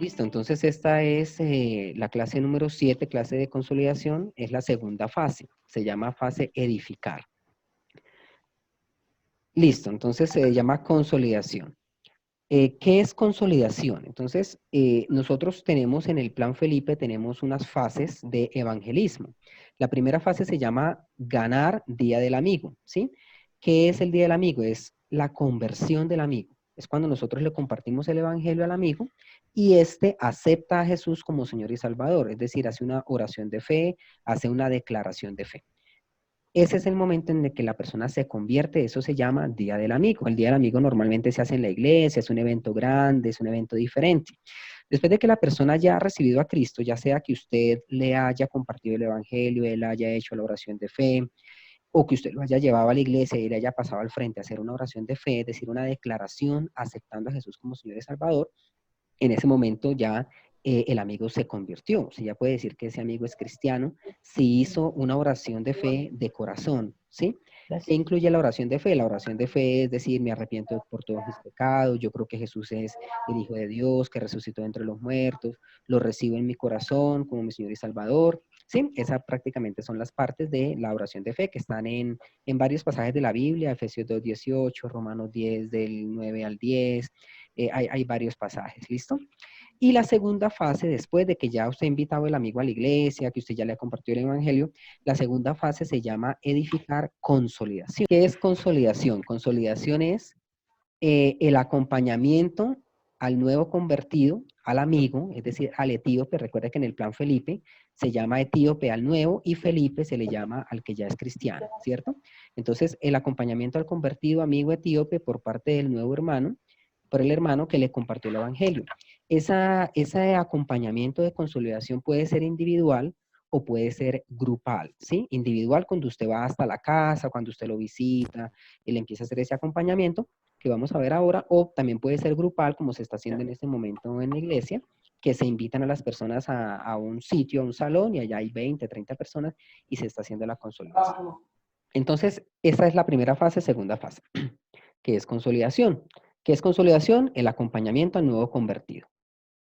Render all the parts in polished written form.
Listo, entonces esta es la clase número 7, clase de consolidación, es la segunda fase, se llama fase edificar. Listo, entonces se llama consolidación. ¿Qué es consolidación? Entonces, nosotros tenemos en el Plan Felipe, tenemos unas fases de evangelismo. La primera fase se llama ganar Día del Amigo, ¿sí? ¿Qué es el Día del Amigo? Es la conversión del amigo. Es cuando nosotros le compartimos el evangelio al amigo y éste acepta a Jesús como Señor y Salvador, es decir, hace una oración de fe, hace una declaración de fe. Ese es el momento en el que la persona se convierte, eso se llama Día del Amigo. El Día del Amigo normalmente se hace en la iglesia, es un evento grande, es un evento diferente. Después de que la persona ya ha recibido a Cristo, ya sea que usted le haya compartido el Evangelio, él haya hecho la oración de fe, o que usted lo haya llevado a la iglesia y le haya pasado al frente a hacer una oración de fe, es decir, una declaración aceptando a Jesús como Señor y Salvador, en ese momento ya el amigo se convirtió. O sea, ya puede decir que ese amigo es cristiano si hizo una oración de fe de corazón, ¿sí? ¿Qué incluye la oración de fe? La oración de fe es decir, me arrepiento por todos mis pecados, yo creo que Jesús es el Hijo de Dios, que resucitó entre los muertos, lo recibo en mi corazón como mi Señor y Salvador, ¿sí? Esas prácticamente son las partes de la oración de fe que están en varios pasajes de la Biblia, Efesios 2:18, Romanos 10, del 9 al 10, hay varios pasajes, ¿listo? Y la segunda fase, después de que ya usted ha invitado el amigo a la iglesia, que usted ya le ha compartido el evangelio, la segunda fase se llama edificar consolidación. ¿Qué es consolidación? Consolidación es el acompañamiento al nuevo convertido, al amigo, es decir, al etíope. Recuerda que en el plan Felipe se llama etíope al nuevo y Felipe se le llama al que ya es cristiano, ¿cierto? Entonces, el acompañamiento al convertido amigo etíope por parte del nuevo hermano, por el hermano que le compartió el evangelio. Ese acompañamiento de consolidación puede ser individual o puede ser grupal, ¿sí? Individual cuando usted va hasta la casa, cuando usted lo visita, él empieza a hacer ese acompañamiento que vamos a ver ahora, o también puede ser grupal, como se está haciendo en este momento en la iglesia, que se invitan a las personas a un sitio, a un salón, y allá hay 20, 30 personas, y se está haciendo la consolidación. Entonces, esa es la primera fase, segunda fase, que es consolidación. ¿Qué es consolidación? El acompañamiento al nuevo convertido.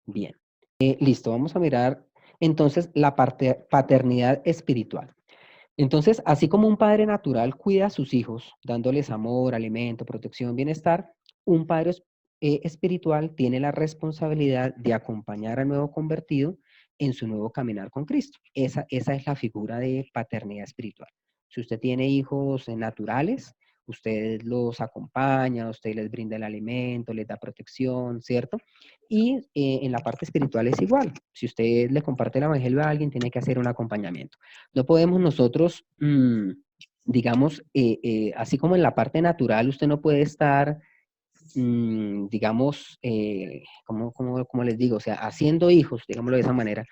Bien. Listo, vamos a mirar entonces la paternidad espiritual. Entonces, así como un padre natural cuida a sus hijos, dándoles amor, alimento, protección, bienestar, un padre espiritual tiene la responsabilidad de acompañar al nuevo convertido en su nuevo caminar con Cristo. Esa es la figura de paternidad espiritual. Si usted tiene hijos naturales, usted los acompaña, usted les brinda el alimento, les da protección, ¿cierto? Y en la parte espiritual es igual. Si usted le comparte el evangelio a alguien, tiene que hacer un acompañamiento. No podemos nosotros, digamos, así como en la parte natural, usted no puede estar, digamos, ¿cómo les digo? O sea, haciendo hijos, digámoslo de esa manera,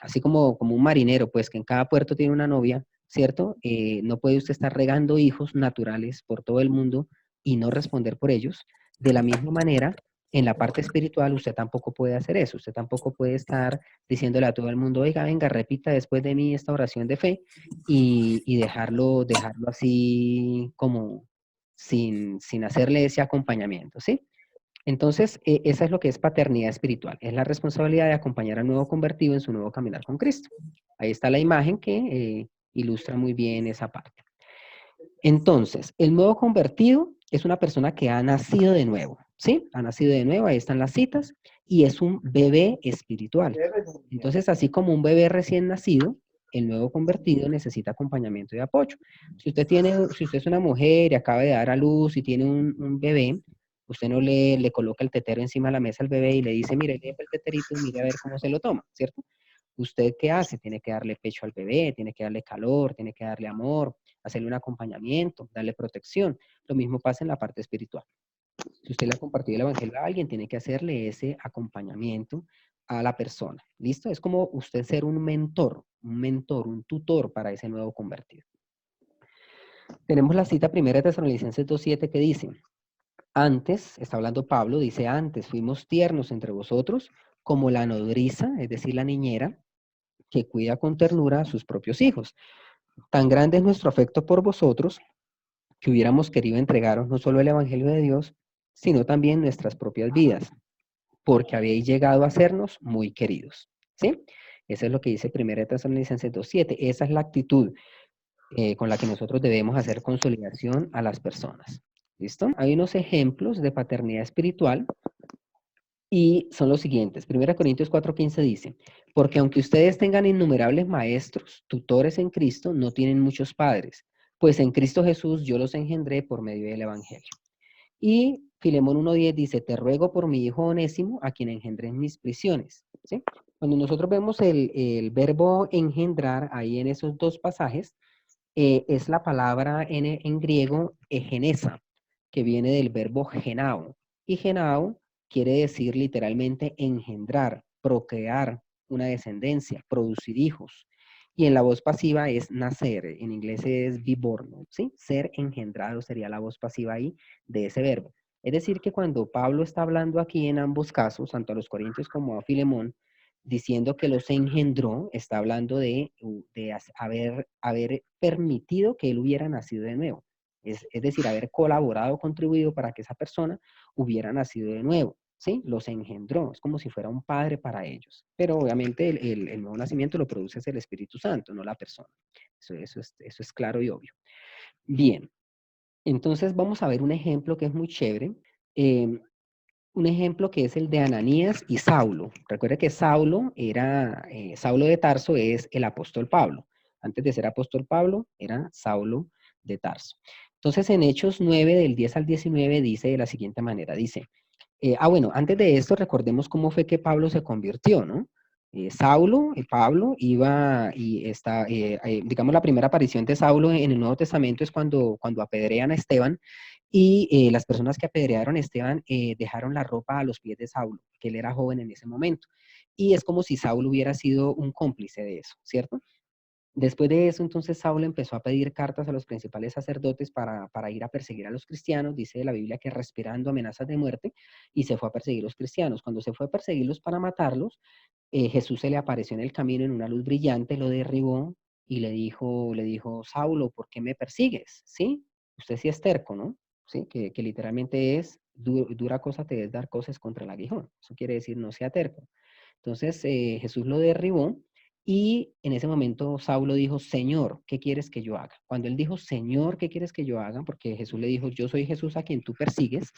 así como un marinero, pues que en cada puerto tiene una novia, ¿cierto? No puede usted estar regando hijos naturales por todo el mundo y no responder por ellos. De la misma manera, en la parte espiritual, usted tampoco puede hacer eso. Usted tampoco puede estar diciéndole a todo el mundo, oiga, venga, repita después de mí esta oración de fe y dejarlo así como sin hacerle ese acompañamiento, ¿sí? Entonces, esa es lo que es paternidad espiritual. Es la responsabilidad de acompañar al nuevo convertido en su nuevo caminar con Cristo. Ahí está la imagen que ilustra muy bien esa parte. Entonces, el nuevo convertido es una persona que ha nacido de nuevo, ¿sí? Ha nacido de nuevo, ahí están las citas, y es un bebé espiritual. Entonces, así como un bebé recién nacido, el nuevo convertido necesita acompañamiento y apoyo. Si usted es una mujer y acaba de dar a luz y tiene un bebé, usted no le coloca el tetero encima de la mesa al bebé y le dice, mire, lleve el teterito y mire a ver cómo se lo toma, ¿cierto? ¿Usted qué hace? Tiene que darle pecho al bebé, tiene que darle calor, tiene que darle amor, hacerle un acompañamiento, darle protección. Lo mismo pasa en la parte espiritual. Si usted le ha compartido el evangelio a alguien, tiene que hacerle ese acompañamiento a la persona. ¿Listo? Es como usted ser un mentor, un tutor para ese nuevo convertido. Tenemos la cita primera de Tesalonicenses 2:7 que dice, antes, está hablando Pablo, dice, antes fuimos tiernos entre vosotros como la nodriza, es decir, la niñera, que cuida con ternura a sus propios hijos. Tan grande es nuestro afecto por vosotros que hubiéramos querido entregaros no solo el Evangelio de Dios, sino también nuestras propias vidas, porque habéis llegado a sernos muy queridos. ¿Sí? Eso es lo que dice 1 Tesalonicenses 2:7. Esa es la actitud con la que nosotros debemos hacer consolidación a las personas. ¿Listo? Hay unos ejemplos de paternidad espiritual y son los siguientes. 1 Corintios 4:15 dice, porque aunque ustedes tengan innumerables maestros, tutores en Cristo, no tienen muchos padres, pues en Cristo Jesús yo los engendré por medio del Evangelio. Y Filemón 1:10 dice, te ruego por mi hijo Onésimo, a quien engendré en mis prisiones. ¿Sí? Cuando nosotros vemos el verbo engendrar ahí en esos dos pasajes, es la palabra en griego egenesa, que viene del verbo genao. Y genao quiere decir literalmente engendrar, procrear una descendencia, producir hijos. Y en la voz pasiva es nacer, en inglés es be born, ¿sí? Ser engendrado sería la voz pasiva ahí de ese verbo. Es decir, que cuando Pablo está hablando aquí en ambos casos, tanto a los Corintios como a Filemón, diciendo que los engendró, está hablando de haber permitido que él hubiera nacido de nuevo. Es decir, haber colaborado, contribuido para que esa persona hubiera nacido de nuevo. ¿Sí? Los engendró, es como si fuera un padre para ellos. Pero obviamente el nuevo nacimiento lo produce el Espíritu Santo, no la persona. Eso es claro y obvio. Bien, entonces vamos a ver un ejemplo que es muy chévere. Un ejemplo que es el de Ananías y Saulo. Recuerda que Saulo de Tarso es el apóstol Pablo. Antes de ser apóstol Pablo, era Saulo de Tarso. Entonces, en Hechos 9, del 10 al 19, dice de la siguiente manera, dice, bueno, antes de esto, recordemos cómo fue que Pablo se convirtió, ¿no? Pablo iba y está, digamos, la primera aparición de Saulo en el Nuevo Testamento es cuando apedrean a Esteban y las personas que apedrearon a Esteban dejaron la ropa a los pies de Saulo, que él era joven en ese momento. Y es como si Saulo hubiera sido un cómplice de eso, ¿cierto? Después de eso, entonces Saulo empezó a pedir cartas a los principales sacerdotes para ir a perseguir a los cristianos. Dice la Biblia que respirando amenazas de muerte y se fue a perseguir a los cristianos. Cuando se fue a perseguirlos para matarlos, Jesús se le apareció en el camino en una luz brillante, lo derribó y le dijo, Saulo, ¿por qué me persigues? ¿Sí? Usted sí es terco, ¿no? ¿Sí? Que literalmente es, dura cosa te es dar cosas contra el aguijón. Eso quiere decir no sea terco. Entonces Jesús lo derribó y en ese momento Saulo dijo, Señor, ¿qué quieres que yo haga? Cuando él dijo, Señor, ¿qué quieres que yo haga? Porque Jesús le dijo, yo soy Jesús a quien tú persigues.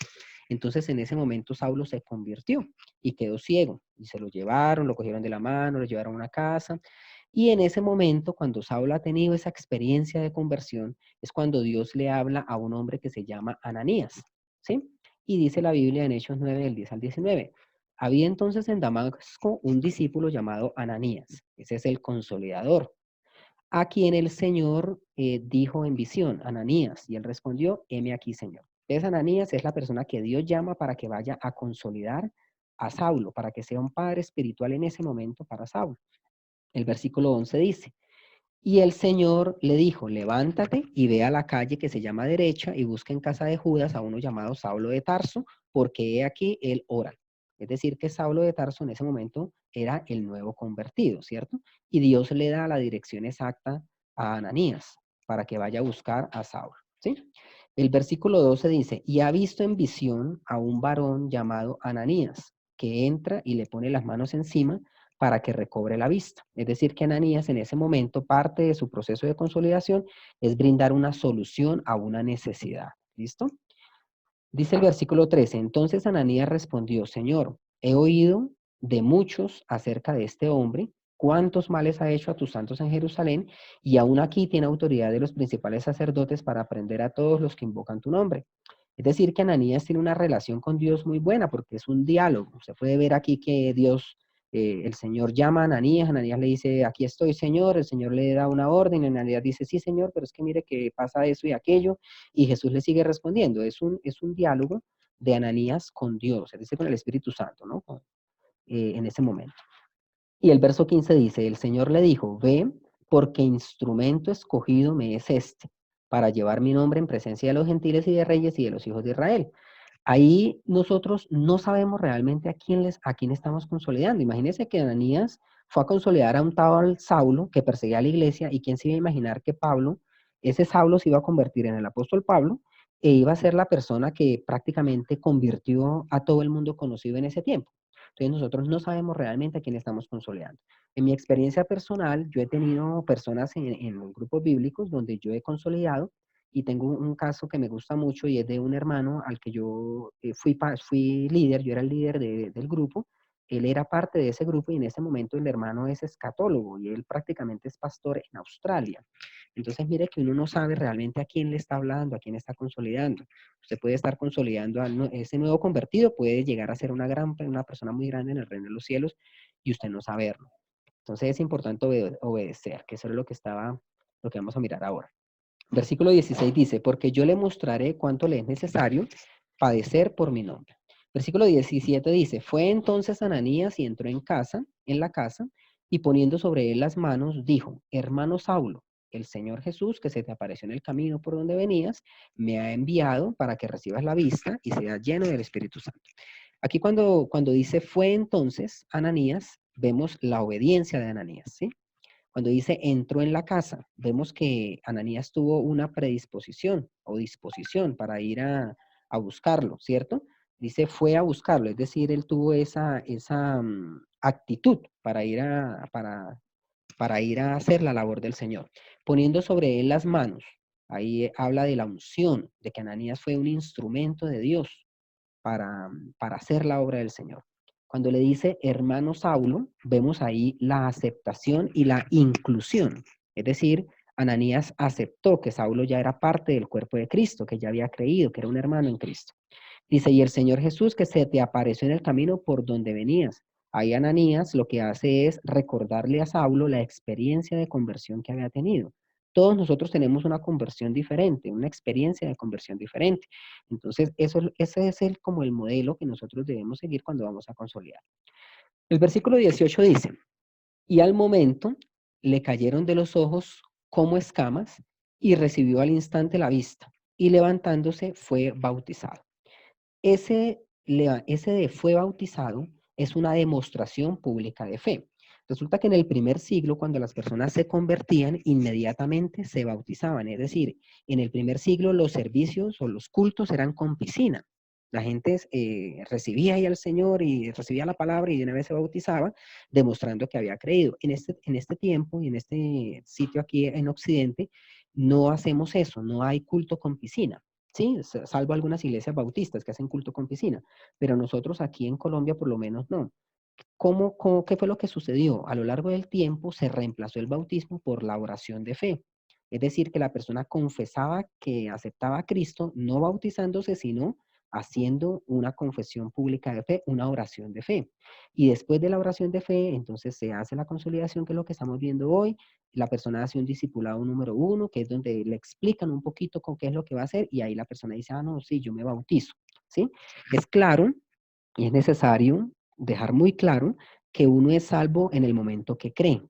Entonces en ese momento Saulo se convirtió y quedó ciego. Y se lo llevaron, lo cogieron de la mano, lo llevaron a una casa. Y en ese momento, cuando Saulo ha tenido esa experiencia de conversión, es cuando Dios le habla a un hombre que se llama Ananías, ¿sí? Y dice la Biblia en Hechos 9, del 10 al 19. Había entonces en Damasco un discípulo llamado Ananías, ese es el consolidador, a quien el Señor dijo en visión, Ananías, y él respondió, heme aquí, Señor. Entonces Ananías es la persona que Dios llama para que vaya a consolidar a Saulo, para que sea un padre espiritual en ese momento para Saulo. El versículo 11 dice, y el Señor le dijo, levántate y ve a la calle que se llama derecha y busca en casa de Judas a uno llamado Saulo de Tarso, porque he aquí él ora. Es decir, que Saulo de Tarso en ese momento era el nuevo convertido, ¿cierto? Y Dios le da la dirección exacta a Ananías para que vaya a buscar a Saulo, ¿sí? El versículo 12 dice, y ha visto en visión a un varón llamado Ananías, que entra y le pone las manos encima para que recobre la vista. Es decir, que Ananías en ese momento, parte de su proceso de consolidación es brindar una solución a una necesidad. ¿Listo? Dice el versículo 13, entonces Ananías respondió, Señor, he oído de muchos acerca de este hombre, cuántos males ha hecho a tus santos en Jerusalén, y aún aquí tiene autoridad de los principales sacerdotes para prender a todos los que invocan tu nombre. Es decir, que Ananías tiene una relación con Dios muy buena porque es un diálogo. Se puede ver aquí que Dios, el Señor llama a Ananías, Ananías le dice, aquí estoy, Señor, el Señor le da una orden, y Ananías dice, sí, Señor, pero es que mire que pasa eso y aquello, y Jesús le sigue respondiendo. Es un diálogo de Ananías con Dios, es decir, con el Espíritu Santo, ¿no? En ese momento. Y el verso 15 dice, el Señor le dijo, ve, porque instrumento escogido me es este, para llevar mi nombre en presencia de los gentiles y de reyes y de los hijos de Israel. Ahí nosotros no sabemos realmente a quién estamos consolidando. Imagínense que Ananías fue a consolidar a un tal Saulo que perseguía a la iglesia y quién se iba a imaginar que ese Saulo se iba a convertir en el apóstol Pablo e iba a ser la persona que prácticamente convirtió a todo el mundo conocido en ese tiempo. Entonces nosotros no sabemos realmente a quién estamos consolidando. En mi experiencia personal, yo he tenido personas en los grupos bíblicos donde yo he consolidado y tengo un caso que me gusta mucho y es de un hermano al que yo fui líder, yo era el líder del grupo, él era parte de ese grupo y en ese momento el hermano es escatólogo y él prácticamente es pastor en Australia. Entonces mire que uno no sabe realmente a quién le está hablando, a quién está consolidando. Usted puede estar consolidando a ese nuevo convertido, puede llegar a ser una persona muy grande en el reino de los cielos y usted no saberlo. Entonces es importante obedecer, que eso es lo que vamos a mirar ahora. Versículo 16 dice, porque yo le mostraré cuánto le es necesario padecer por mi nombre. Versículo 17 dice, fue entonces Ananías y entró en la casa, y poniendo sobre él las manos, dijo, hermano Saulo, el Señor Jesús, que se te apareció en el camino por donde venías, me ha enviado para que recibas la vista y seas lleno del Espíritu Santo. Aquí cuando dice fue entonces Ananías, vemos la obediencia de Ananías, ¿sí? Cuando dice entró en la casa, vemos que Ananías tuvo una predisposición o disposición para ir a buscarlo, ¿cierto? Dice fue a buscarlo, es decir, él tuvo esa actitud para ir a hacer la labor del Señor, poniendo sobre él las manos. Ahí habla de la unción, de que Ananías fue un instrumento de Dios para hacer la obra del Señor. Cuando le dice hermano Saulo, vemos ahí la aceptación y la inclusión. Es decir, Ananías aceptó que Saulo ya era parte del cuerpo de Cristo, que ya había creído, que era un hermano en Cristo. Dice, y el Señor Jesús que se te apareció en el camino por donde venías. Ahí Ananías lo que hace es recordarle a Saulo la experiencia de conversión que había tenido. Todos nosotros tenemos una conversión diferente, una experiencia de conversión diferente. Entonces, ese es como el modelo que nosotros debemos seguir cuando vamos a consolidar. El versículo 18 dice, y al momento le cayeron de los ojos como escamas y recibió al instante la vista y levantándose fue bautizado. Ese de fue bautizado es una demostración pública de fe. Resulta que en el primer siglo, cuando las personas se convertían, inmediatamente se bautizaban. Es decir, en el primer siglo los servicios o los cultos eran con piscina. La gente recibía ahí al Señor y recibía la palabra y de una vez se bautizaba, demostrando que había creído. En este tiempo y en este sitio aquí en Occidente, no hacemos eso, no hay culto con piscina. Sí, salvo algunas iglesias bautistas que hacen culto con piscina, pero nosotros aquí en Colombia por lo menos no. ¿Qué fue lo que sucedió? A lo largo del tiempo se reemplazó el bautismo por la oración de fe. Es decir, que la persona confesaba que aceptaba a Cristo, no bautizándose, sino haciendo una confesión pública de fe, una oración de fe. Y después de la oración de fe, entonces se hace la consolidación, que es lo que estamos viendo hoy. La persona hace un discipulado número 1, que es donde le explican un poquito con qué es lo que va a hacer, y ahí la persona dice, ah, no, sí, yo me bautizo. ¿Sí? Es claro y es necesario dejar muy claro que uno es salvo en el momento que cree.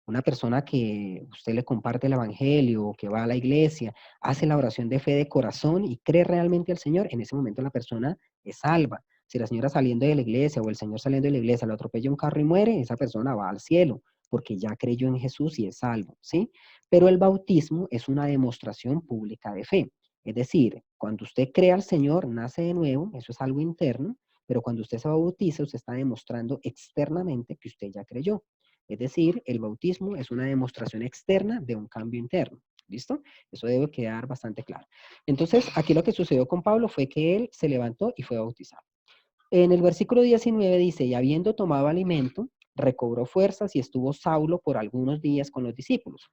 Una persona que usted le comparte el evangelio, que va a la iglesia, hace la oración de fe de corazón y cree realmente al Señor, en ese momento la persona es salva. Si la señora saliendo de la iglesia o el señor saliendo de la iglesia le atropella un carro y muere, esa persona va al cielo porque ya creyó en Jesús y es salvo, ¿sí? Pero el bautismo es una demostración pública de fe. Es decir, cuando usted cree al Señor, nace de nuevo, eso es algo interno, pero cuando usted se bautiza, usted está demostrando externamente que usted ya creyó. Es decir, el bautismo es una demostración externa de un cambio interno. ¿Listo? Eso debe quedar bastante claro. Entonces, aquí lo que sucedió con Pablo fue que él se levantó y fue bautizado. En el versículo 19 dice, y habiendo tomado alimento, recobró fuerzas y estuvo Saulo por algunos días con los discípulos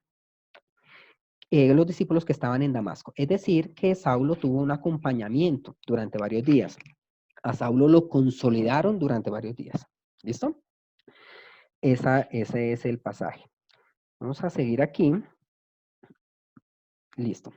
que estaban en Damasco. Es decir, que Saulo tuvo un acompañamiento durante varios días. A Saulo lo consolidaron durante varios días. ¿Listo? Ese es el pasaje. Vamos a seguir aquí. Listo.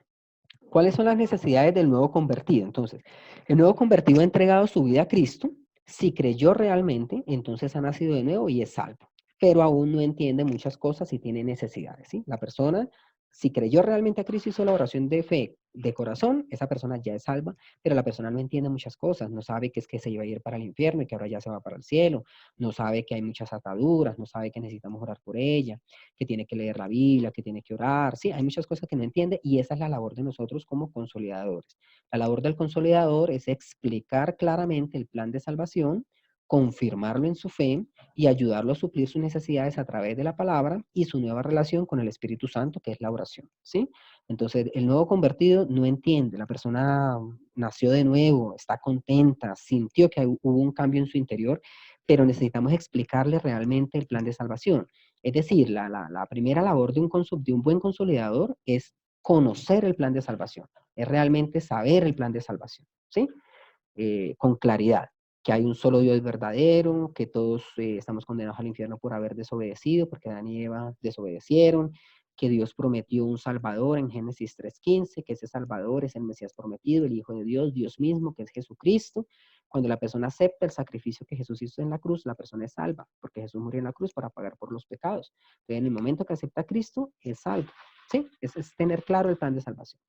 ¿Cuáles son las necesidades del nuevo convertido? Entonces, el nuevo convertido ha entregado su vida a Cristo. Si creyó realmente, entonces ha nacido de nuevo y es salvo. Pero aún no entiende muchas cosas y tiene necesidades, ¿sí? La persona, si creyó realmente a Cristo y hizo la oración de fe de corazón, esa persona ya es salva, pero la persona no entiende muchas cosas, no sabe que es que se iba a ir para el infierno y que ahora ya se va para el cielo, no sabe que hay muchas ataduras, no sabe que necesitamos orar por ella, que tiene que leer la Biblia, que tiene que orar, sí, hay muchas cosas que no entiende y esa es la labor de nosotros como consolidadores. La labor del consolidador es explicar claramente el plan de salvación, confirmarlo en su fe y ayudarlo a suplir sus necesidades a través de la palabra y su nueva relación con el Espíritu Santo, que es la oración, ¿sí? Entonces, el nuevo convertido no entiende, la persona nació de nuevo, está contenta, sintió que hubo un cambio en su interior, pero necesitamos explicarle realmente el plan de salvación. Es decir, la primera labor de un buen consolidador es conocer el plan de salvación, es realmente saber el plan de salvación, ¿sí? Con claridad, que hay un solo Dios verdadero, que todos estamos condenados al infierno por haber desobedecido, porque Adán y Eva desobedecieron, que Dios prometió un Salvador en Génesis 3:15, que ese Salvador es el Mesías prometido, el Hijo de Dios, Dios mismo, que es Jesucristo. Cuando la persona acepta el sacrificio que Jesús hizo en la cruz, la persona es salva, porque Jesús murió en la cruz para pagar por los pecados. Entonces, en el momento que acepta a Cristo, es salvo. ¿Sí? Es tener claro el plan de salvación,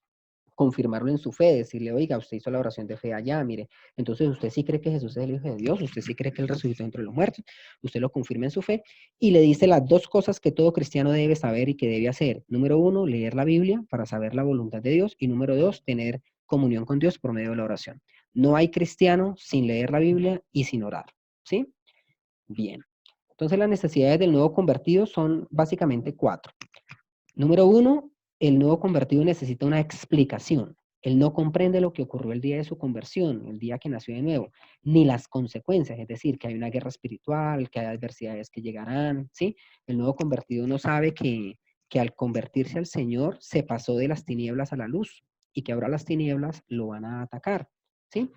confirmarlo en su fe, decirle, oiga, usted hizo la oración de fe allá, mire, entonces usted sí cree que Jesús es el Hijo de Dios, usted sí cree que Él resucitó entre los muertos, usted lo confirma en su fe y le dice las dos cosas que todo cristiano debe saber y que debe hacer. Número uno, leer la Biblia para saber la voluntad de Dios y número dos, tener comunión con Dios por medio de la oración. No hay cristiano sin leer la Biblia y sin orar, ¿sí? Bien. Entonces las necesidades del nuevo convertido son básicamente cuatro. Número uno, el nuevo convertido necesita una explicación. Él no comprende lo que ocurrió el día de su conversión, el día que nació de nuevo, ni las consecuencias, es decir, que hay una guerra espiritual, que hay adversidades que llegarán, ¿sí? El nuevo convertido no sabe que al convertirse al Señor se pasó de las tinieblas a la luz y que ahora las tinieblas lo van a atacar, ¿sí?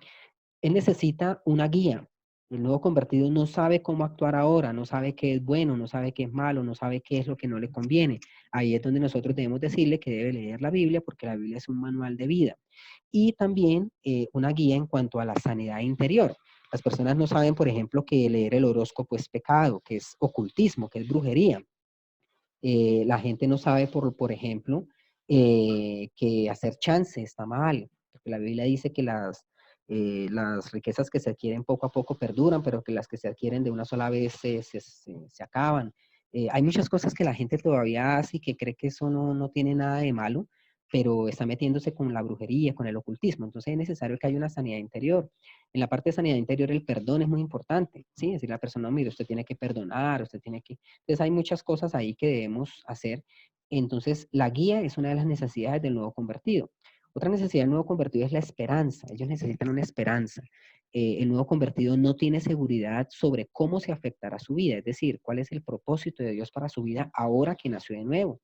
Él necesita una guía. El nuevo convertido no sabe cómo actuar ahora, no sabe qué es bueno, no sabe qué es malo, no sabe qué es lo que no le conviene. Ahí es donde nosotros debemos decirle que debe leer la Biblia porque la Biblia es un manual de vida. Y también una guía en cuanto a la sanidad interior. Las personas no saben, por ejemplo, que leer el horóscopo es pecado, que es ocultismo, que es brujería. La gente no sabe, por ejemplo, que hacer chance está mal, porque la Biblia dice que las riquezas que se adquieren poco a poco perduran, pero que las que se adquieren de una sola vez se acaban. Hay muchas cosas que la gente todavía hace y que cree que eso no tiene nada de malo, pero está metiéndose con la brujería, con el ocultismo. Entonces es necesario que haya una sanidad interior. En la parte de sanidad interior el perdón es muy importante, ¿sí? Es decir, la persona, mire, usted tiene que perdonar, usted tiene que... Entonces hay muchas cosas ahí que debemos hacer. Entonces la guía es una de las necesidades del nuevo convertido. Otra necesidad del nuevo convertido es la esperanza. Ellos necesitan una esperanza. El nuevo convertido no tiene seguridad sobre cómo se afectará su vida, es decir, cuál es el propósito de Dios para su vida ahora que nació de nuevo.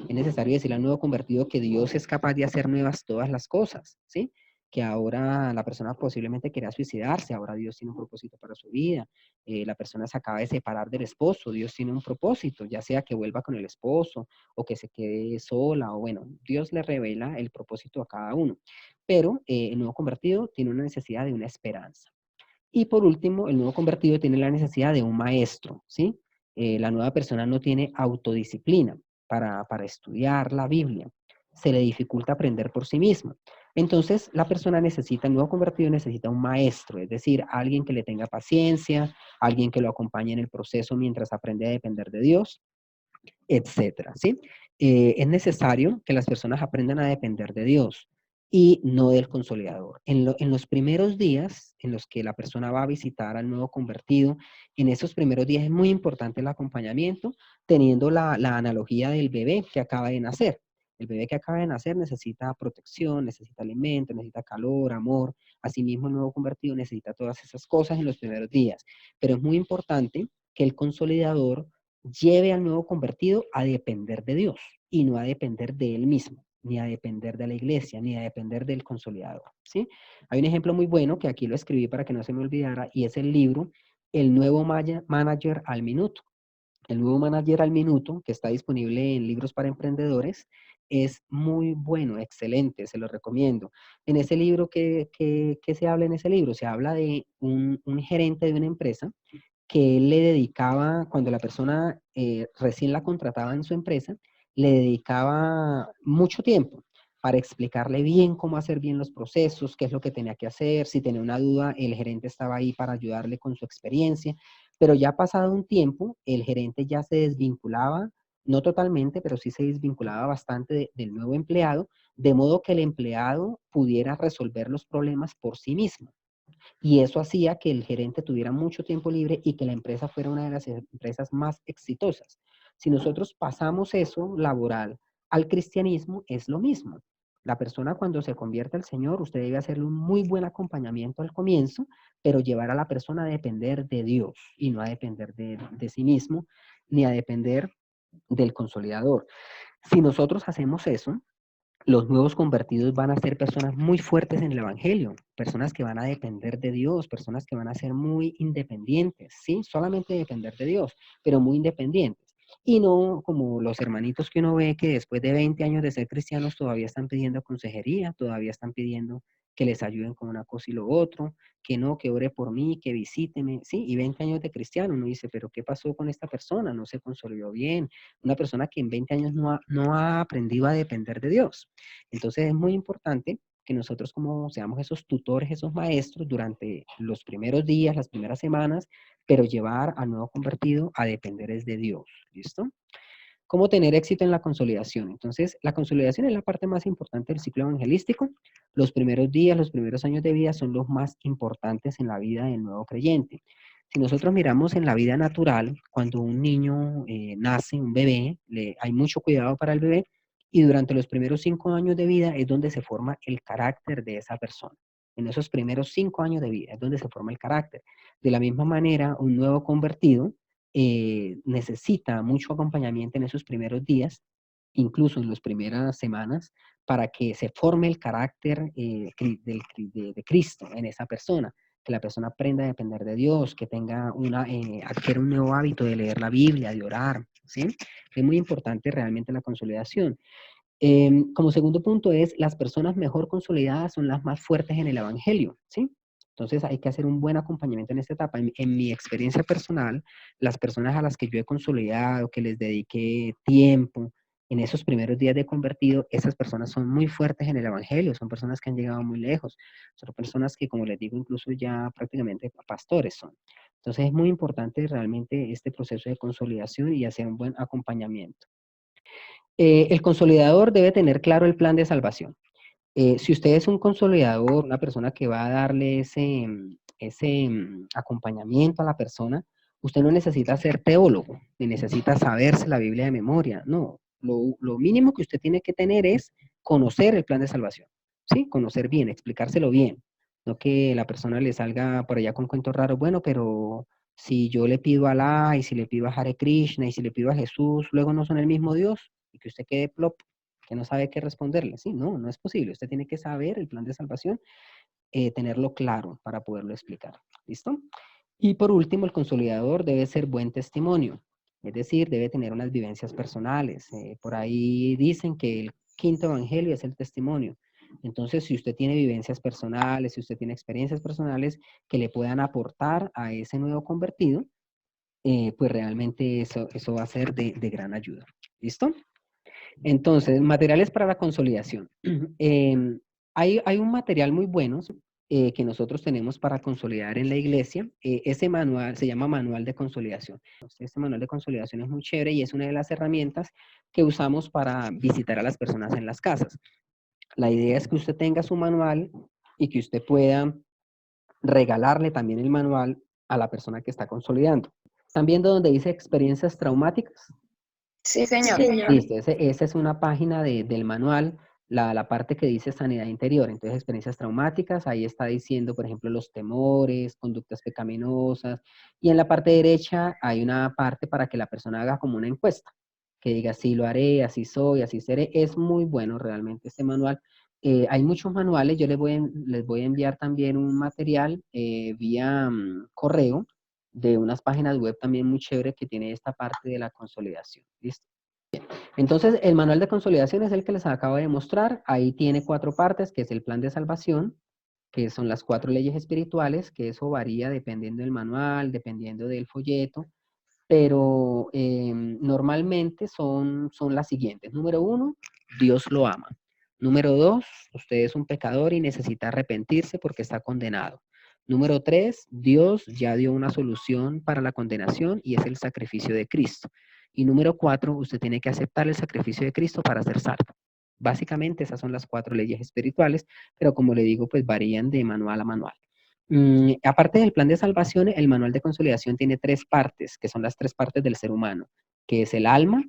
Es necesario decirle al nuevo convertido que Dios es capaz de hacer nuevas todas las cosas, ¿sí? Que ahora la persona posiblemente quería suicidarse, ahora Dios tiene un propósito para su vida. La persona se acaba de separar del esposo, Dios tiene un propósito, ya sea que vuelva con el esposo o que se quede sola, o bueno, Dios le revela el propósito a cada uno. Pero el nuevo convertido tiene una necesidad de una esperanza. Y por último, el nuevo convertido tiene la necesidad de un maestro, ¿sí? La nueva persona no tiene autodisciplina para estudiar la Biblia. Se le dificulta aprender por sí mismo. Entonces, la persona necesita, el nuevo convertido necesita un maestro, es decir, alguien que le tenga paciencia, alguien que lo acompañe en el proceso mientras aprende a depender de Dios, etcétera, ¿sí? Es necesario que las personas aprendan a depender de Dios y no del consolidador. En los primeros días en los que la persona va a visitar al nuevo convertido, en esos primeros días es muy importante el acompañamiento, teniendo la analogía del bebé que acaba de nacer. El bebé que acaba de nacer necesita protección, necesita alimento, necesita calor, amor. Asimismo, el nuevo convertido necesita todas esas cosas en los primeros días. Pero es muy importante que el consolidador lleve al nuevo convertido a depender de Dios y no a depender de él mismo, ni a depender de la iglesia, ni a depender del consolidador, ¿sí? Hay un ejemplo muy bueno que aquí lo escribí para que no se me olvidara y es el libro El nuevo manager al minuto. El nuevo manager al minuto, que está disponible en Libros para Emprendedores, es muy bueno, excelente, se lo recomiendo. En ese libro, ¿qué se habla en ese libro? Se habla de un gerente de una empresa que él le dedicaba, cuando la persona recién la contrataba en su empresa, le dedicaba mucho tiempo para explicarle bien cómo hacer bien los procesos, qué es lo que tenía que hacer, si tenía una duda, el gerente estaba ahí para ayudarle con su experiencia, pero ya pasado un tiempo, el gerente ya se desvinculaba, no totalmente, pero sí se desvinculaba bastante del nuevo empleado, de modo que el empleado pudiera resolver los problemas por sí mismo. Y eso hacía que el gerente tuviera mucho tiempo libre y que la empresa fuera una de las empresas más exitosas. Si nosotros pasamos eso laboral al cristianismo, es lo mismo. La persona cuando se convierte al Señor, usted debe hacerle un muy buen acompañamiento al comienzo, pero llevar a la persona a depender de Dios y no a depender de sí mismo, ni a depender del consolidador. Si nosotros hacemos eso, los nuevos convertidos van a ser personas muy fuertes en el evangelio, personas que van a depender de Dios, personas que van a ser muy independientes, ¿sí? Solamente depender de Dios, pero muy independientes. Y no como los hermanitos que uno ve que después de 20 años de ser cristianos todavía están pidiendo consejería, todavía están pidiendo que les ayuden con una cosa y lo otro, que no, que ore por mí, que visíteme, ¿sí? Y 20 años de cristiano, uno dice, pero ¿qué pasó con esta persona? No se consolidó bien. Una persona que en 20 años no ha aprendido a depender de Dios. Entonces es muy importante que nosotros como seamos esos tutores, esos maestros durante los primeros días, las primeras semanas, pero llevar al nuevo convertido a depender es de Dios. ¿Listo? ¿Cómo tener éxito en la consolidación? Entonces, la consolidación es la parte más importante del ciclo evangelístico. Los primeros días, los primeros años de vida son los más importantes en la vida del nuevo creyente. Si nosotros miramos en la vida natural, cuando un niño nace, un bebé, hay mucho cuidado para el bebé y durante los primeros 5 años de vida es donde se forma el carácter de esa persona. En esos primeros 5 años de vida es donde se forma el carácter. De la misma manera, un nuevo convertido necesita mucho acompañamiento en esos primeros días, incluso en las primeras semanas, para que se forme el carácter de Cristo en esa persona, que la persona aprenda a depender de Dios, que tenga adquiera un nuevo hábito de leer la Biblia, de orar, ¿sí? Es muy importante realmente la consolidación. Como segundo punto es, las personas mejor consolidadas son las más fuertes en el evangelio, ¿sí? Entonces hay que hacer un buen acompañamiento en esta etapa. En mi experiencia personal, las personas a las que yo he consolidado, que les dediqué tiempo en esos primeros días de convertido, esas personas son muy fuertes en el evangelio, son personas que han llegado muy lejos, son personas que, como les digo, incluso ya prácticamente pastores son. Entonces es muy importante realmente este proceso de consolidación y hacer un buen acompañamiento. El consolidador debe tener claro el plan de salvación. Si usted es un consolidador, una persona que va a darle ese acompañamiento a la persona, usted no necesita ser teólogo, ni necesita saberse la Biblia de memoria. No, lo mínimo que usted tiene que tener es conocer el plan de salvación. ¿Sí? Conocer bien, explicárselo bien. No que la persona le salga por allá con cuentos raros. Bueno, pero si yo le pido a Alá y si le pido a Hare Krishna y si le pido a Jesús, luego no son el mismo Dios y que usted quede plop, que no sabe qué responderle. Sí, no, no es posible. Usted tiene que saber el plan de salvación, tenerlo claro para poderlo explicar. ¿Listo? Y por último, el consolidador debe ser buen testimonio, es decir, debe tener unas vivencias personales. Por ahí dicen que el quinto evangelio es el testimonio. Entonces, si usted tiene vivencias personales, si usted tiene experiencias personales que le puedan aportar a ese nuevo convertido, pues realmente eso va a ser de gran ayuda. ¿Listo? Entonces, materiales para la consolidación. Hay un material muy bueno que nosotros tenemos para consolidar en la iglesia. Ese manual se llama Manual de Consolidación. Este manual de consolidación es muy chévere y es una de las herramientas que usamos para visitar a las personas en las casas. La idea es que usted tenga su manual y que usted pueda regalarle también el manual a la persona que está consolidando. ¿Están viendo donde dice experiencias traumáticas? Sí, señor. Listo, esa es una página del manual, la parte que dice sanidad interior. Entonces, experiencias traumáticas, ahí está diciendo, por ejemplo, los temores, conductas pecaminosas. Y en la parte derecha hay una parte para que la persona haga como una encuesta, que diga, sí lo haré, así soy, así seré. Es muy bueno realmente este manual. Hay muchos manuales, yo les voy a enviar también un material vía correo de unas páginas web también muy chévere que tiene esta parte de la consolidación. ¿Listo? Entonces, el manual de consolidación es el que les acabo de mostrar. Ahí tiene 4 partes, que es el plan de salvación, que son las 4 leyes espirituales, que eso varía dependiendo del manual, dependiendo del folleto, pero normalmente son las siguientes. Número 1, Dios lo ama. Número 2, usted es un pecador y necesita arrepentirse porque está condenado. Número 3, Dios ya dio una solución para la condenación y es el sacrificio de Cristo. Y número 4, usted tiene que aceptar el sacrificio de Cristo para ser salvo. Básicamente esas son las 4 leyes espirituales, pero como le digo, pues varían de manual a manual. Aparte del plan de salvación, el manual de consolidación tiene 3 partes, que son las 3 partes del ser humano, que es el alma,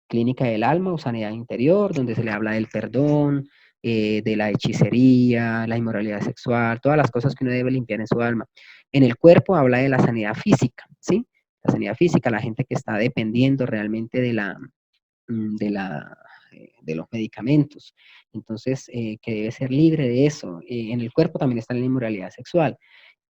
clínica del alma o sanidad interior, donde se le habla del perdón, de la hechicería, la inmoralidad sexual, todas las cosas que uno debe limpiar en su alma. En el cuerpo habla de la sanidad física, ¿sí? La sanidad física, la gente que está dependiendo realmente de los medicamentos. Entonces, que debe ser libre de eso. En el cuerpo también está la inmoralidad sexual.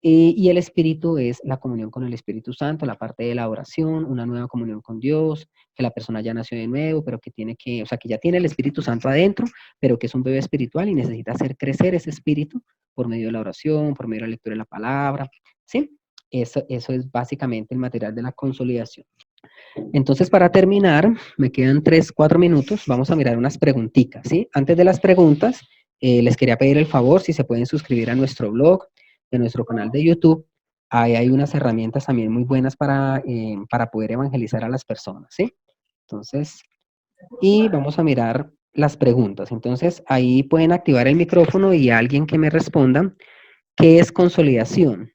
Y el espíritu es la comunión con el Espíritu Santo, la parte de la oración, una nueva comunión con Dios, que la persona ya nació de nuevo, pero que tiene que, o sea, que ya tiene el Espíritu Santo adentro, pero que es un bebé espiritual y necesita hacer crecer ese espíritu por medio de la oración, por medio de la lectura de la palabra, ¿sí? Eso es básicamente el material de la consolidación. Entonces, para terminar, me quedan 3, 4 minutos, vamos a mirar unas preguntitas, ¿sí? Antes de las preguntas, les quería pedir el favor si se pueden suscribir a nuestro blog, de nuestro canal de YouTube. Ahí hay unas herramientas también muy buenas para poder evangelizar a las personas, ¿sí? Entonces, y vamos a mirar las preguntas. Entonces, ahí pueden activar el micrófono y alguien que me responda, ¿qué es consolidación?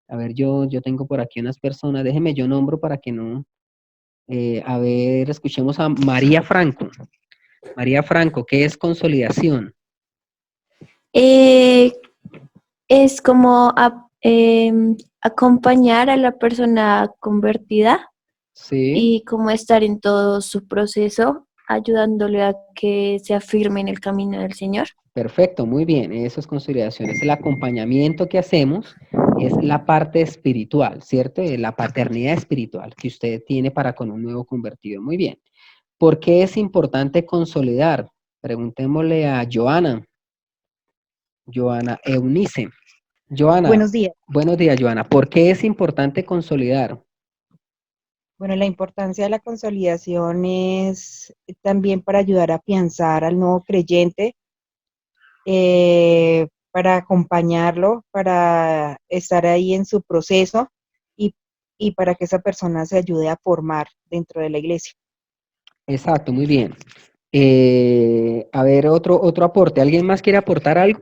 A ver, yo tengo por aquí unas personas, déjenme yo nombro para que no... a ver, escuchemos a María Franco. María Franco, ¿qué es consolidación? Eh, es como acompañar a la persona convertida Sí, y como estar en todo su proceso, ayudándole a que se afirme en el camino del Señor. perfecto, muy bien. Eso es consolidación. Es el acompañamiento que hacemos, es la parte espiritual, ¿cierto? La paternidad espiritual que usted tiene para con un nuevo convertido. Muy bien. ¿Por qué es importante consolidar? Preguntémosle a Joana. Joana Eunice. Joana, Buenos días. buenos días, Joana. ¿Por qué es importante consolidar? Bueno, la importancia de la consolidación es también para ayudar a afianzar al nuevo creyente, para acompañarlo, para estar ahí en su proceso y, y para que esa persona se ayude a formar dentro de la iglesia. Exacto, muy bien. A ver, otro aporte. ¿Alguien más quiere aportar algo?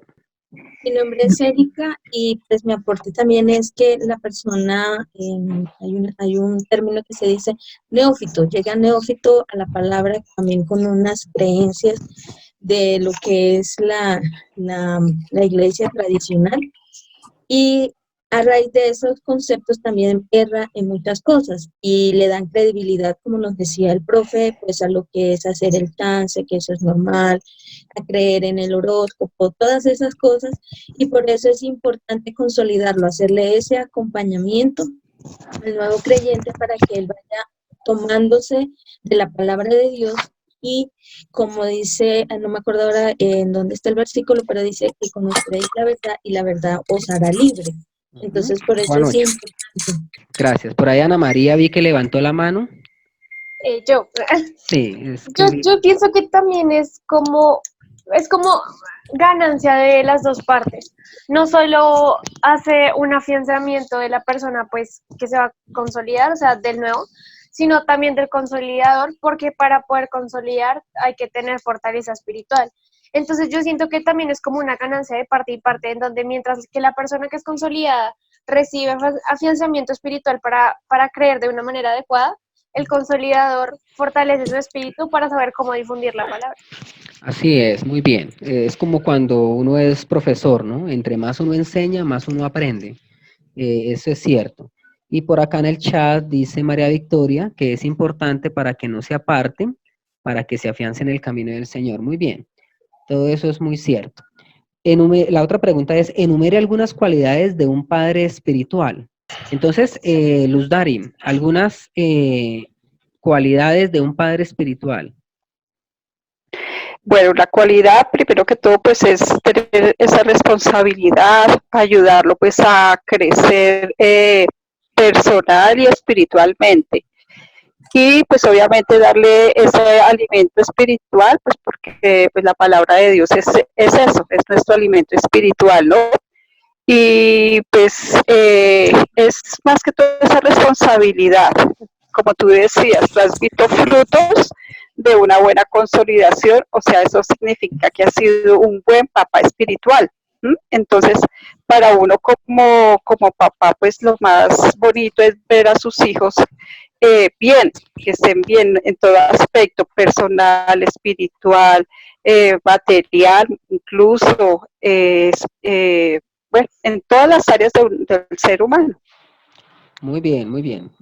Mi nombre es Erika y pues mi aporte también es que la persona, hay un término que se dice neófito, llega neófito a la palabra también con unas creencias de lo que es la iglesia tradicional y a raíz de esos conceptos también erra en muchas cosas y le dan credibilidad, como nos decía el profe, pues a lo que es hacer el trance, que eso es normal, a creer en el horóscopo, todas esas cosas, y por eso es importante consolidarlo, hacerle ese acompañamiento al nuevo creyente para que él vaya tomándose de la palabra de Dios y como dice, no me acuerdo ahora en dónde está el versículo, pero dice que conoceréis la verdad y la verdad os hará libre. Entonces, por eso Juan es 8. importante. Gracias. Por ahí Ana María vi que levantó la mano. Yo, Sí, yo pienso que también es como ganancia de las dos partes. No solo hace un afianzamiento de la persona pues que se va a consolidar, o sea, del nuevo, sino también del consolidador, porque para poder consolidar hay que tener fortaleza espiritual. Entonces yo siento que también es como una ganancia de parte y parte, en donde mientras que la persona que es consolidada recibe afianzamiento espiritual para creer de una manera adecuada, el consolidador fortalece su espíritu para saber cómo difundir la palabra. así es, muy bien. Es como cuando uno es profesor, ¿no? Entre más uno enseña, más uno aprende. Eso es cierto. Y por acá en el chat dice María Victoria que es importante para que no se aparten, para que se afiancen en el camino del Señor. Muy bien. Todo eso es muy cierto. La otra pregunta es, enumere algunas cualidades de un padre espiritual. Entonces, Luz Darin, algunas cualidades de un padre espiritual. Bueno, la cualidad, primero que todo, pues es tener esa responsabilidad, ayudarlo pues a crecer personal y espiritualmente. Y pues obviamente darle ese alimento espiritual, pues porque pues la palabra de Dios es eso, es nuestro alimento espiritual, ¿no? Y pues es más que todo esa responsabilidad, como tú decías, tú has visto frutos de una buena consolidación, o sea, eso significa que has sido un buen papá espiritual. ¿Mm? Entonces, para uno como papá, pues lo más bonito es ver a sus hijos bien, que estén bien en todo aspecto, personal, espiritual, material, incluso, bueno, en todas las áreas del ser humano. Muy bien, muy bien.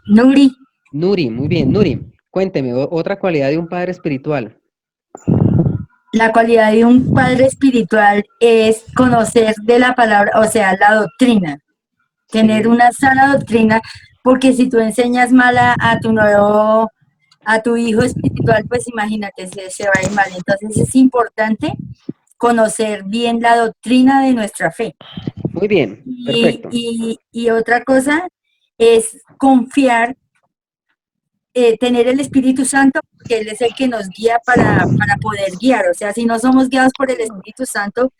Nuri, Nuri, muy bien. Nuri, cuénteme, otra cualidad de un padre espiritual. la cualidad de un padre espiritual es conocer de la palabra, o sea, la doctrina, tener Sí, una sana doctrina, porque si tú enseñas mal a tu nuevo, a tu hijo espiritual, pues imagínate, se va a ir mal. Entonces es importante conocer bien la doctrina de nuestra fe. muy bien, perfecto. Y otra cosa es confiar, tener el Espíritu Santo, porque Él es el que nos guía para poder guiar. O sea, si no somos guiados por el Espíritu Santo,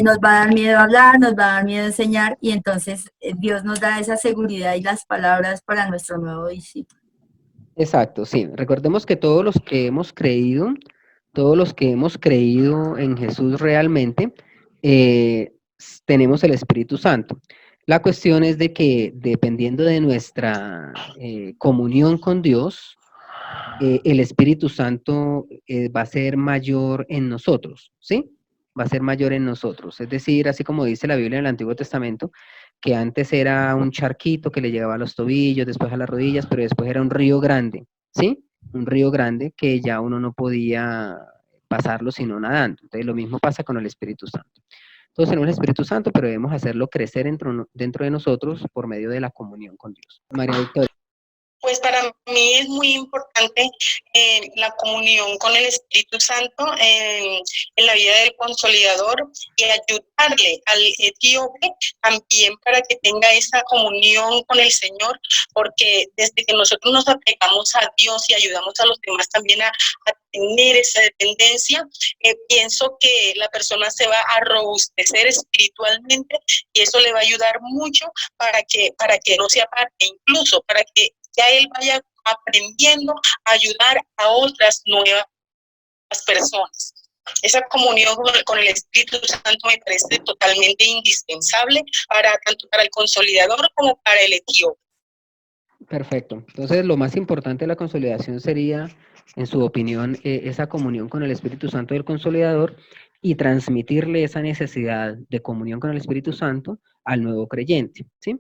nos va a dar miedo hablar, nos va a dar miedo enseñar, y entonces Dios nos da esa seguridad y las palabras para nuestro nuevo discípulo. Exacto, sí. Recordemos que todos los que hemos creído, en Jesús realmente, tenemos el Espíritu Santo. La cuestión es de que dependiendo de nuestra comunión con Dios, el Espíritu Santo va a ser mayor en nosotros, ¿sí? Va a ser mayor en nosotros. Es decir, así como dice la Biblia en el Antiguo Testamento, que antes era un charquito que le llegaba a los tobillos, después a las rodillas, pero después era un río grande, ¿sí? Un río grande que ya uno no podía pasarlo sino nadando. Entonces lo mismo pasa con el Espíritu Santo. Todos tenemos el Espíritu Santo, pero debemos hacerlo crecer dentro de nosotros por medio de la comunión con Dios. María Victoria. Pues para mí es muy importante la comunión con el Espíritu Santo en la vida del consolidador y ayudarle al etíope también para que tenga esa comunión con el Señor, porque desde que nosotros nos apegamos a Dios y ayudamos a los demás también a tener esa dependencia, pienso que la persona se va a robustecer espiritualmente y eso le va a ayudar mucho para que no se aparte, incluso para que ya él vaya aprendiendo a ayudar a otras nuevas personas. Esa comunión con el Espíritu Santo me parece totalmente indispensable tanto para el consolidador como para el etíope. Perfecto. Entonces, lo más importante de la consolidación sería, en su opinión, esa comunión con el Espíritu Santo del consolidador y transmitirle esa necesidad de comunión con el Espíritu Santo al nuevo creyente, ¿sí?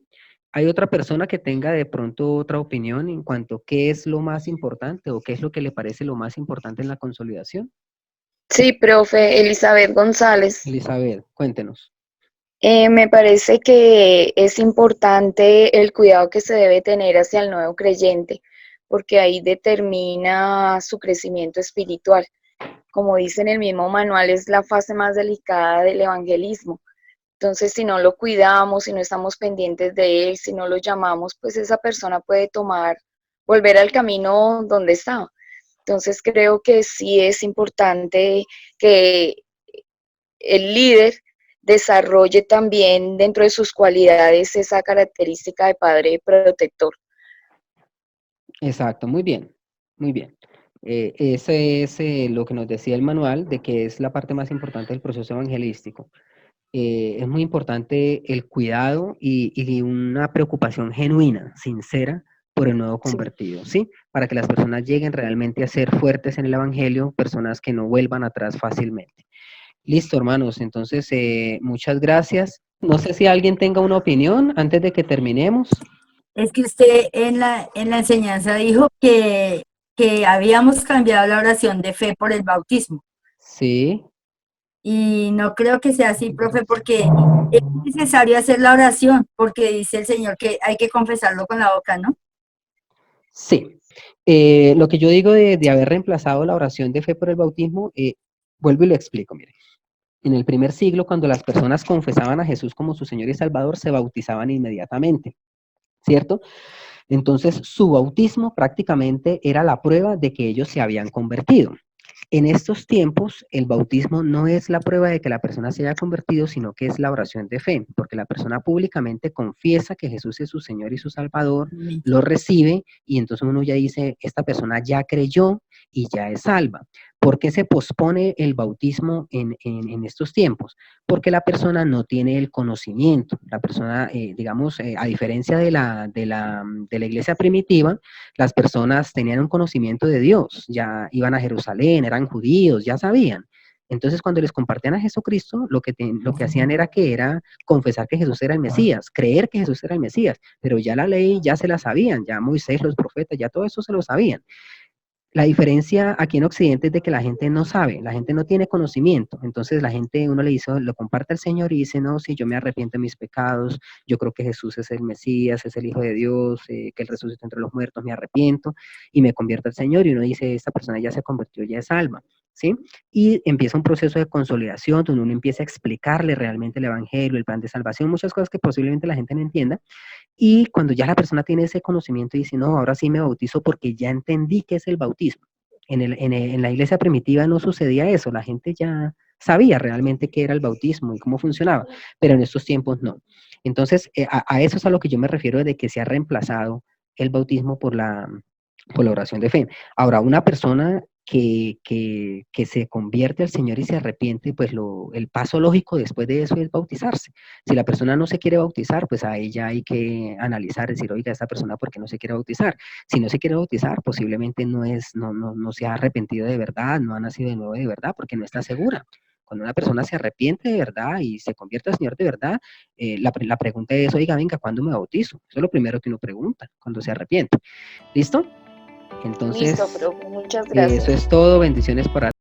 ¿Hay otra persona que tenga de pronto otra opinión en cuanto a qué es lo más importante o qué es lo que le parece lo más importante en la consolidación? Sí, profe, Elizabeth González. Elizabeth, cuéntenos. Me parece que es importante el cuidado que se debe tener hacia el nuevo creyente, porque ahí determina su crecimiento espiritual. Como dice en el mismo manual, es la fase más delicada del evangelismo. Entonces, si no lo cuidamos, si no estamos pendientes de él, si no lo llamamos, pues esa persona puede volver al camino donde estaba. Entonces, creo que sí es importante que el líder desarrolle también dentro de sus cualidades esa característica de padre protector. Exacto, muy bien, muy bien. Ese es lo que nos decía el manual, de que es la parte más importante del proceso evangelístico. Es muy importante el cuidado y una preocupación genuina, sincera, por el nuevo convertido, ¿sí? Para que las personas lleguen realmente a ser fuertes en el evangelio, personas que no vuelvan atrás fácilmente. Listo, hermanos, entonces muchas gracias. No sé si alguien tenga una opinión antes de que terminemos. Es que usted en la enseñanza dijo que habíamos cambiado la oración de fe por el bautismo. Sí. Y no creo que sea así, profe, porque es necesario hacer la oración, porque dice el Señor que hay que confesarlo con la boca, ¿no? Sí. Lo que yo digo de haber reemplazado la oración de fe por el bautismo, vuelvo y lo explico, mire. En el primer siglo, cuando las personas confesaban a Jesús como su Señor y Salvador, se bautizaban inmediatamente, ¿cierto? Entonces, su bautismo prácticamente era la prueba de que ellos se habían convertido. En estos tiempos, el bautismo no es la prueba de que la persona se haya convertido, sino que es la oración de fe, porque la persona públicamente confiesa que Jesús es su Señor y su Salvador, lo recibe, y entonces uno ya dice, esta persona ya creyó y ya es salva. ¿Por qué se pospone el bautismo en estos tiempos? Porque la persona no tiene el conocimiento. La persona, digamos, a diferencia de la iglesia primitiva, las personas tenían un conocimiento de Dios, ya iban a Jerusalén, eran judíos, ya sabían. Entonces, cuando les compartían a Jesucristo, lo que hacían era confesar que Jesús era el Mesías, creer que Jesús era el Mesías, pero ya la ley ya se la sabían, ya Moisés, los profetas, ya todo eso se lo sabían. La diferencia aquí en Occidente es de que la gente no sabe, la gente no tiene conocimiento. Entonces la gente, uno le dice, lo comparte al Señor y dice, no, sí, yo me arrepiento de mis pecados, yo creo que Jesús es el Mesías, es el Hijo de Dios, que Él resucitó entre los muertos, me arrepiento y me convierto al Señor. Y uno dice, esta persona ya se convirtió, ya es salva, ¿sí? Y empieza un proceso de consolidación donde uno empieza a explicarle realmente el Evangelio, el plan de salvación, muchas cosas que posiblemente la gente no entienda. Y cuando ya la persona tiene ese conocimiento y dice, no, ahora sí me bautizo porque ya entendí qué es el bautismo. En la iglesia primitiva no sucedía eso, la gente ya sabía realmente qué era el bautismo y cómo funcionaba, pero en estos tiempos no. Entonces, a eso es a lo que yo me refiero de que se ha reemplazado el bautismo por la oración de fe. Ahora, una persona que se convierte al Señor y se arrepiente, pues el paso lógico después de eso es bautizarse. Si la persona no se quiere bautizar, pues a ella hay que analizar, decir, oiga, esta persona, ¿por qué no se quiere bautizar? Si no se quiere bautizar, posiblemente no se ha arrepentido de verdad, no ha nacido de nuevo de verdad, porque no está segura. Cuando una persona se arrepiente de verdad y se convierte al Señor de verdad, la pregunta es, oiga, venga, ¿cuándo me bautizo? Eso es lo primero que uno pregunta cuando se arrepiente. ¿Listo? Entonces, listo, profe, muchas gracias. eso es todo. Bendiciones para